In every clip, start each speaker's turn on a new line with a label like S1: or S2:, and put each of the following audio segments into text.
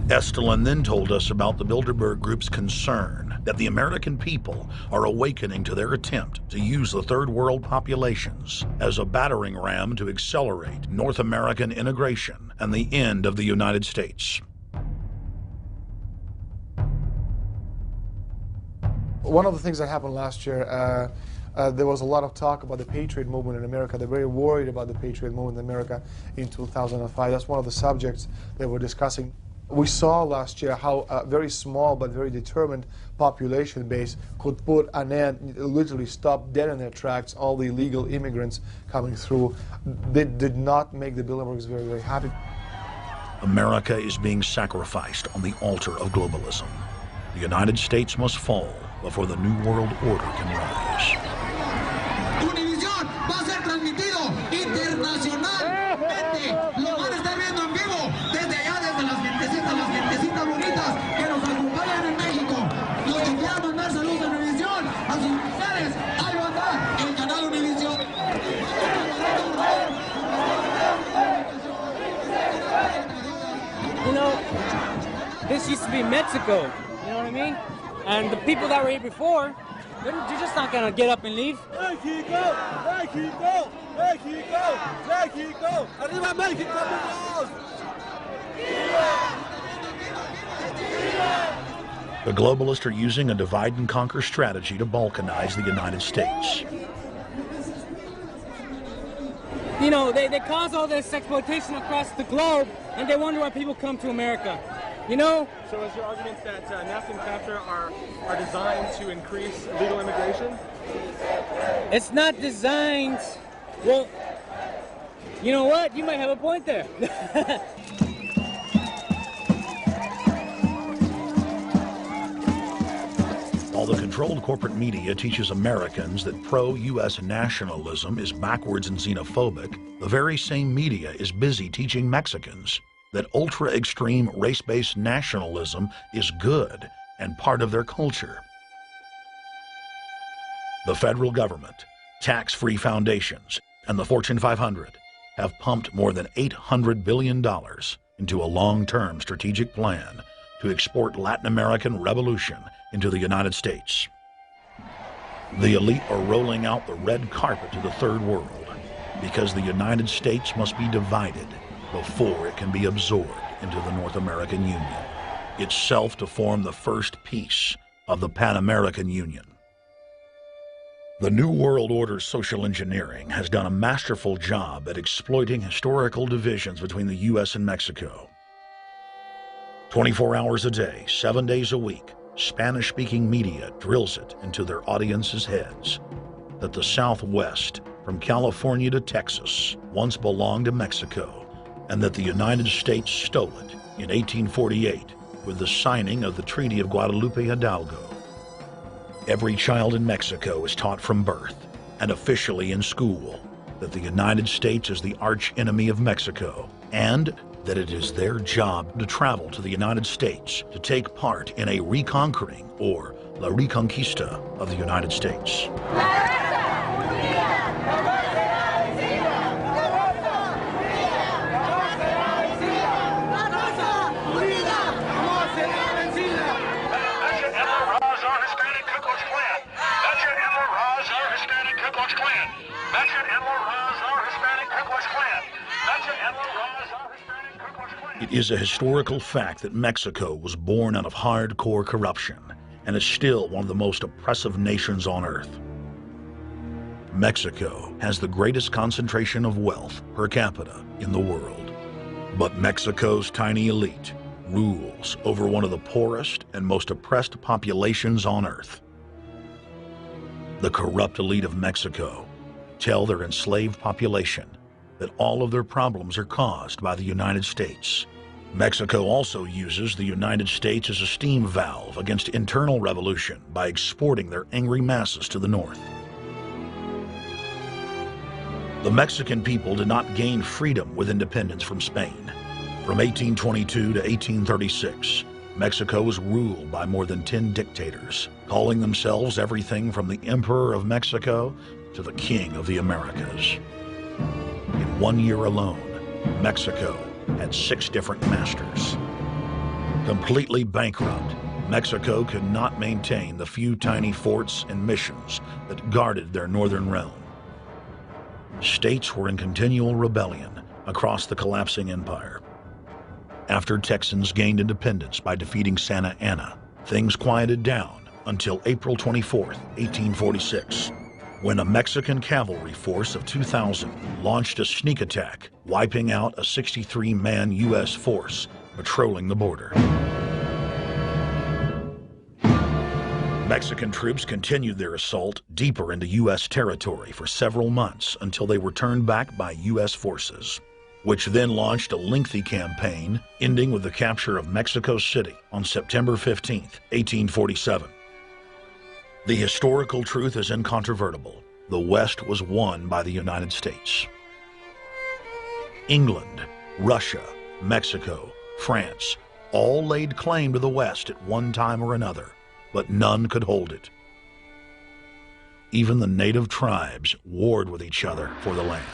S1: Estelin then told us about the Bilderberg Group's concern that the American people are awakening to their attempt to use the third world populations as a battering ram to accelerate North American integration and the end of the United States.
S2: One of the things that happened last year, there was a lot of talk about the Patriot movement in America. They're very worried about the Patriot movement in America in 2005. That's one of the subjects they were discussing. We saw last year how a very small but very determined population base could put an end, literally stop dead in their tracks all the illegal immigrants coming through. They did not make the Bilderbergs very, very happy.
S1: America is being sacrificed on the altar of globalism. The United States must fall before the New World Order can rise.
S3: Univisión va a ser transmitido internacionalmente. Lo van a estar viendo en vivo desde allá, desde las gentecitas bonitas que nos acompañan en México. Los que quieran mandar saludos a Univisión, a sus mujeres, ahí va a estar el canal Univisión.
S4: You know, this used to be Mexico, you know what I mean? And the people that were here before, they're just not gonna get up and leave.
S5: Mexico! Mexico! Mexico! Mexico! Arriba Mexico, amigos!
S1: The globalists are using a divide-and-conquer strategy to balkanize the United States.
S4: You know, they cause all this exploitation across the globe, and they wonder why people come to America. You know?
S6: So is your argument that NAFTA and CAFTA are designed to increase illegal immigration?
S4: It's not designed... Well, you know what? You might have a point there.
S1: While the controlled corporate media teaches Americans that pro-U.S. nationalism is backwards and xenophobic, the very same media is busy teaching Mexicans that ultra-extreme race-based nationalism is good and part of their culture. The federal government, tax-free foundations, and the Fortune 500 have pumped more than $800 billion into a long-term strategic plan to export Latin American revolution into the United States. The elite are rolling out the red carpet to the third world because the United States must be divided before it can be absorbed into the North American Union, itself to form the first piece of the Pan-American Union. The New World Order's social engineering has done a masterful job at exploiting historical divisions between the U.S. and Mexico. 24 hours a day, 7 days a week, Spanish-speaking media drills it into their audiences' heads that the Southwest, from California to Texas, once belonged to Mexico, and that the United States stole it in 1848 with the signing of the Treaty of Guadalupe Hidalgo. Every child in Mexico is taught from birth, and officially in school, that the United States is the arch-enemy of Mexico, and that it is their job to travel to the United States to take part in a reconquering, or La Reconquista, of the United States. It is a historical fact that Mexico was born out of hardcore corruption and is still one of the most oppressive nations on earth. Mexico has the greatest concentration of wealth per capita in the world, but Mexico's tiny elite rules over one of the poorest and most oppressed populations on earth. The corrupt elite of Mexico tell their enslaved population that all of their problems are caused by the United States. Mexico also uses the United States as a steam valve against internal revolution by exporting their angry masses to the north. The Mexican people did not gain freedom with independence from Spain. From 1822 to 1836, Mexico was ruled by more than 10 dictators, calling themselves everything from the Emperor of Mexico to the King of the Americas. In 1 year alone, Mexico had 6 different masters. Completely bankrupt, Mexico could not maintain the few tiny forts and missions that guarded their northern realm. States were in continual rebellion across the collapsing empire. After Texans gained independence by defeating Santa Anna, things quieted down until April 24, 1846, when a Mexican cavalry force of 2,000 launched a sneak attack, wiping out a 63-man U.S. force patrolling the border. Mexican troops continued their assault deeper into U.S. territory for several months until they were turned back by U.S. forces, which then launched a lengthy campaign ending with the capture of Mexico City on September 15, 1847. The historical truth is incontrovertible. The West was won by the United States. England, Russia, Mexico, France all laid claim to the West at one time or another, but none could hold it. Even the native tribes warred with each other for the land.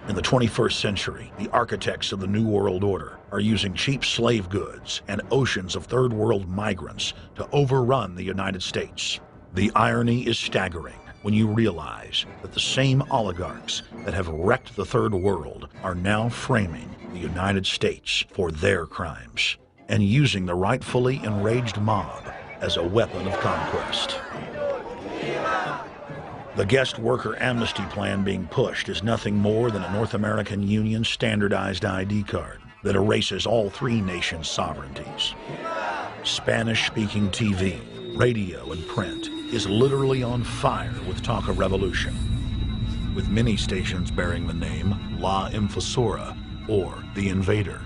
S1: In the 21st century, the architects of the New World Order are using cheap slave goods and oceans of third world migrants to overrun the United States. The irony is staggering when you realize that the same oligarchs that have wrecked the third world are now framing the United States for their crimes and using the rightfully enraged mob as a weapon of conquest. The guest worker amnesty plan being pushed is nothing more than a North American Union standardized ID card that erases all three nations' sovereignties. Spanish-speaking TV, radio, and print is literally on fire with talk of revolution, with many stations bearing the name La Invasora, or The Invader.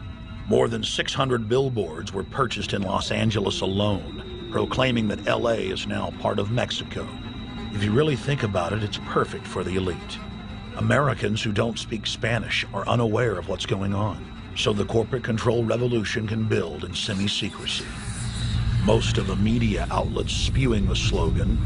S1: More than 600 billboards were purchased in Los Angeles alone, proclaiming that LA is now part of Mexico. If you really think about it, it's perfect for the elite. Americans who don't speak Spanish are unaware of what's going on, so the corporate control revolution can build in semi-secrecy. Most of the media outlets spewing the slogan,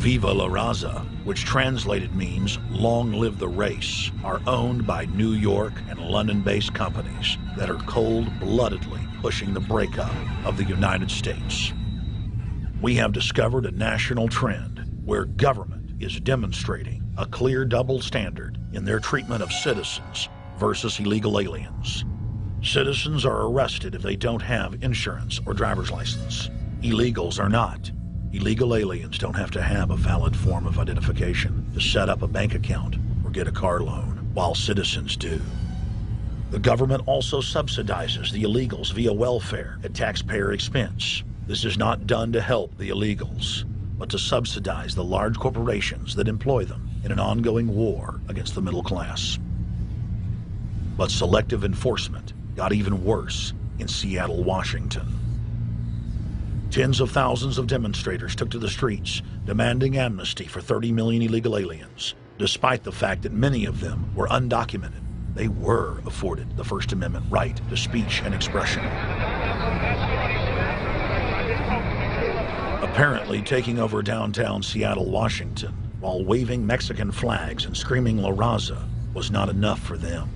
S1: Viva la Raza, which translated means long live the race, are owned by New York and London-based companies that are cold-bloodedly pushing the breakup of the United States. We have discovered a national trend where government is demonstrating a clear double standard in their treatment of citizens versus illegal aliens. Citizens are arrested if they don't have insurance or driver's license. Illegals are not. Illegal aliens don't have to have a valid form of identification to set up a bank account or get a car loan, while citizens do. The government also subsidizes the illegals via welfare at taxpayer expense. This is not done to help the illegals, but to subsidize the large corporations that employ them in an ongoing war against the middle class. But selective enforcement got even worse in Seattle, Washington. Tens of thousands of demonstrators took to the streets, demanding amnesty for 30 million illegal aliens, despite the fact that many of them were undocumented. They were afforded the First Amendment right to speech and expression. Apparently taking over downtown Seattle, Washington, while waving Mexican flags and screaming La Raza was not enough for them.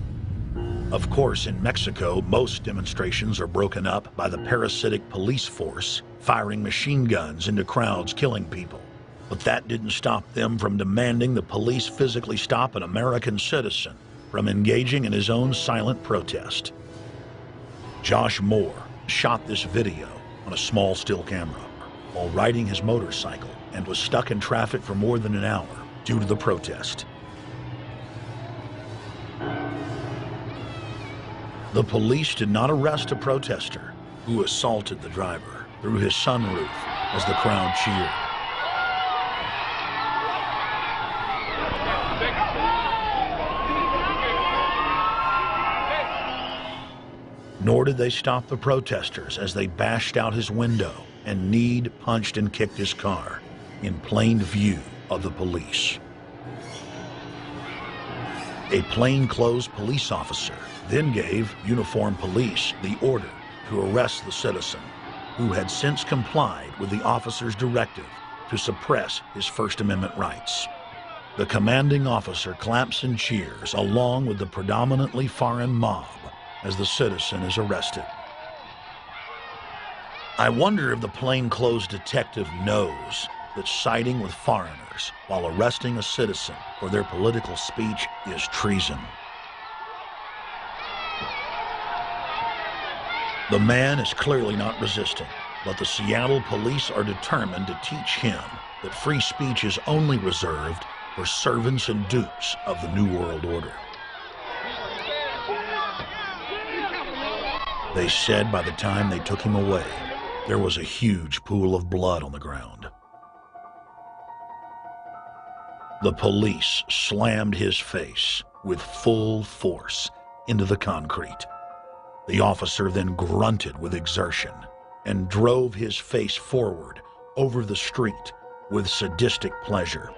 S1: Of course, in Mexico, most demonstrations are broken up by the parasitic police force, firing machine guns into crowds, killing people. But that didn't stop them from demanding the police physically stop an American citizen from engaging in his own silent protest. Josh Moore shot this video on a small still camera while riding his motorcycle and was stuck in traffic for more than an hour due to the protest. The police did not arrest a protester who assaulted the driver through his sunroof as the crowd cheered. Nor did they stop the protesters as they bashed out his window and kneed, punched, and kicked his car in plain view of the police. A plainclothes police officer then gave uniformed police the order to arrest the citizen, who had since complied with the officer's directive to suppress his First Amendment rights. The commanding officer claps and cheers along with the predominantly foreign mob as the citizen is arrested. I wonder if the plainclothes detective knows that siding with foreigners while arresting a citizen for their political speech is treason. The man is clearly not resisting, but the Seattle police are determined to teach him that free speech is only reserved for servants and dupes of the New World Order. They said by the time they took him away, there was a huge pool of blood on the ground. The police slammed his face with full force into the concrete. The officer then grunted with exertion and drove his face forward over the street with sadistic pleasure.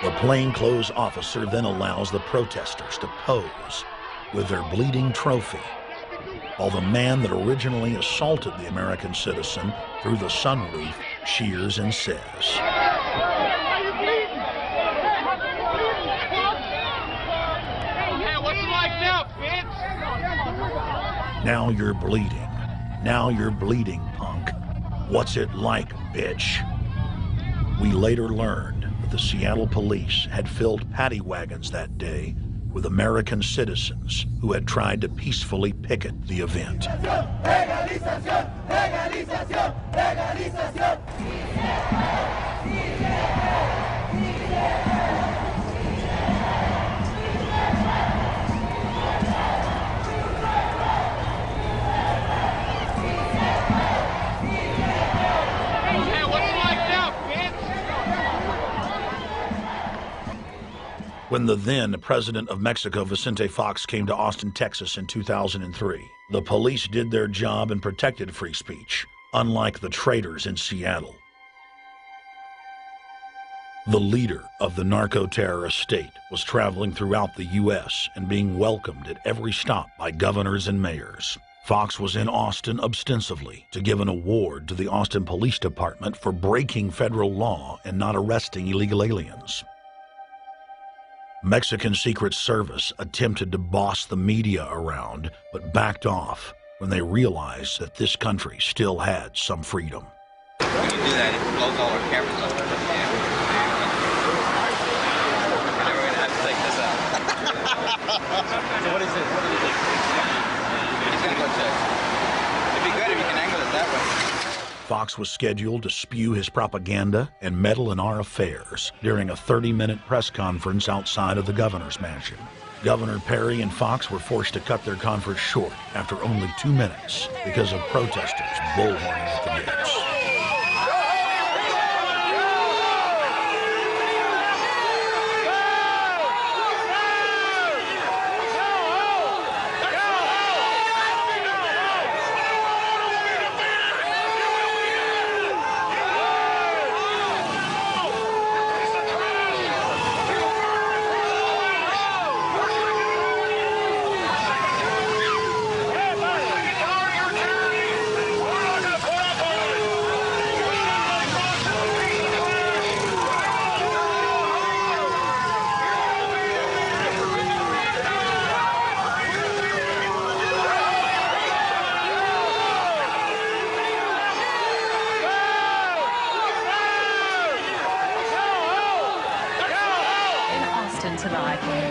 S1: The plainclothes officer then allows the protesters to pose with their bleeding trophy, while the man that originally assaulted the American citizen through the sunroof cheers and says,
S7: "Hey, what's it like now, bitch?
S1: "Now you're bleeding. Now you're bleeding, punk. What's it like, bitch?" We later learned that the Seattle police had filled paddy wagons that day with American citizens who had tried to peacefully picket the event.
S7: Hey, what's it like now, bitch?
S1: When the then President of Mexico, Vicente Fox, came to Austin, Texas in 2003, the police did their job and protected free speech, unlike the traitors in Seattle. The leader of the narco-terrorist state was traveling throughout the U.S. and being welcomed at every stop by governors and mayors. Fox was in Austin ostensibly to give an award to the Austin Police Department for breaking federal law and not arresting illegal aliens. Mexican Secret Service attempted to boss the media around, but backed off when they realized that this country still had some freedom.
S8: When you do that, it blows all our cameras up. And then we're going to have to take this out. So what is it? He's going to go check. It'd be good if you can angle it that way.
S1: Fox was scheduled to spew his propaganda and meddle in our affairs during a 30-minute press conference outside of the governor's mansion. Governor Perry and Fox were forced to cut their conference short after only 2 minutes because of protesters bullhorning at the gates.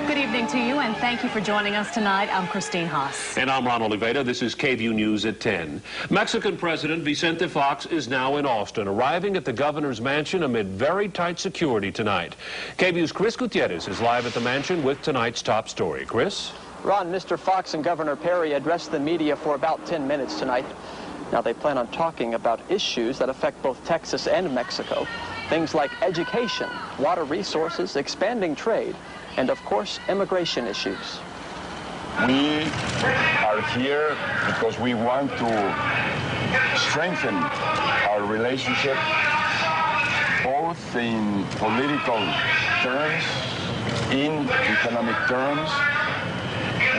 S9: Good evening to you, and thank you for joining us tonight. I'm Christine Haas.
S10: And I'm Ron Oliveira. This is KVUE News at 10. Mexican President Vicente Fox is now in Austin, arriving at the governor's mansion amid very tight security tonight. KVUE's Chris Gutierrez is live at the mansion with tonight's top story. Chris?
S11: Ron, Mr. Fox and Governor Perry addressed the media for about 10 minutes tonight. Now, they plan on talking about issues that affect both Texas and Mexico. Things like education, water resources, expanding trade, and of course, immigration issues.
S12: We are here because we want to strengthen our relationship, both in political terms, in economic terms.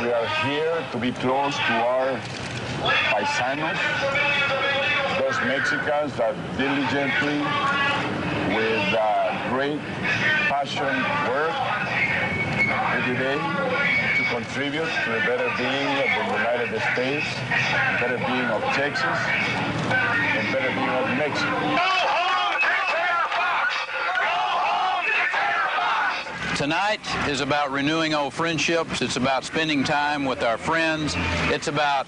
S12: We are here to be close to our paisanos, those Mexicans that diligently, with great passion, work every day to contribute to the better being of the United States, the better being of Texas, and better be of Mexico.
S8: Tonight is about renewing old friendships. It's about spending time with our friends. It's about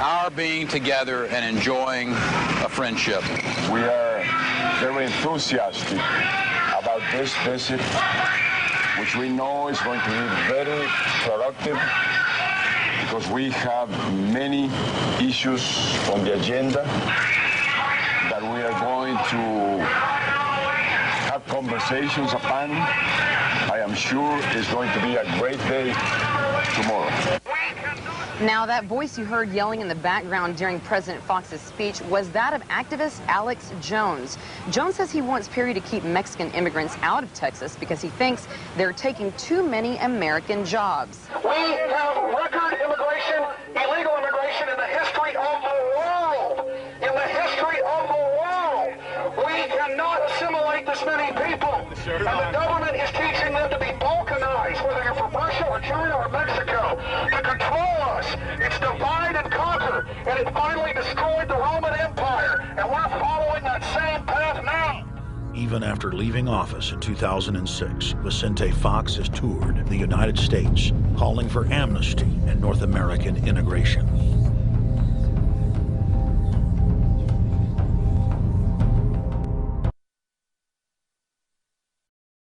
S8: our being together and enjoying a friendship.
S12: We are very enthusiastic about this visit, which we know is going to be very productive because we have many issues on the agenda that we are going to have conversations upon. I am sure it's going to be a great day tomorrow.
S13: Now, that voice you heard yelling in the background during President Fox's speech was that of activist Alex Jones. Jones says he wants Perry to keep Mexican immigrants out of Texas because he thinks they're taking too many American jobs.
S3: We have record immigration, illegal immigration in the history of the world. In the history of the world, we cannot assimilate this many people. And the government is teaching them to be balkanized, whether you're from Russia or China or Mexico, to control us. It's divide and conquer, and it finally destroyed the Roman Empire, and we're following that same path now.
S1: Even after leaving office in 2006, Vicente Fox has toured the United States, calling for amnesty and North American integration.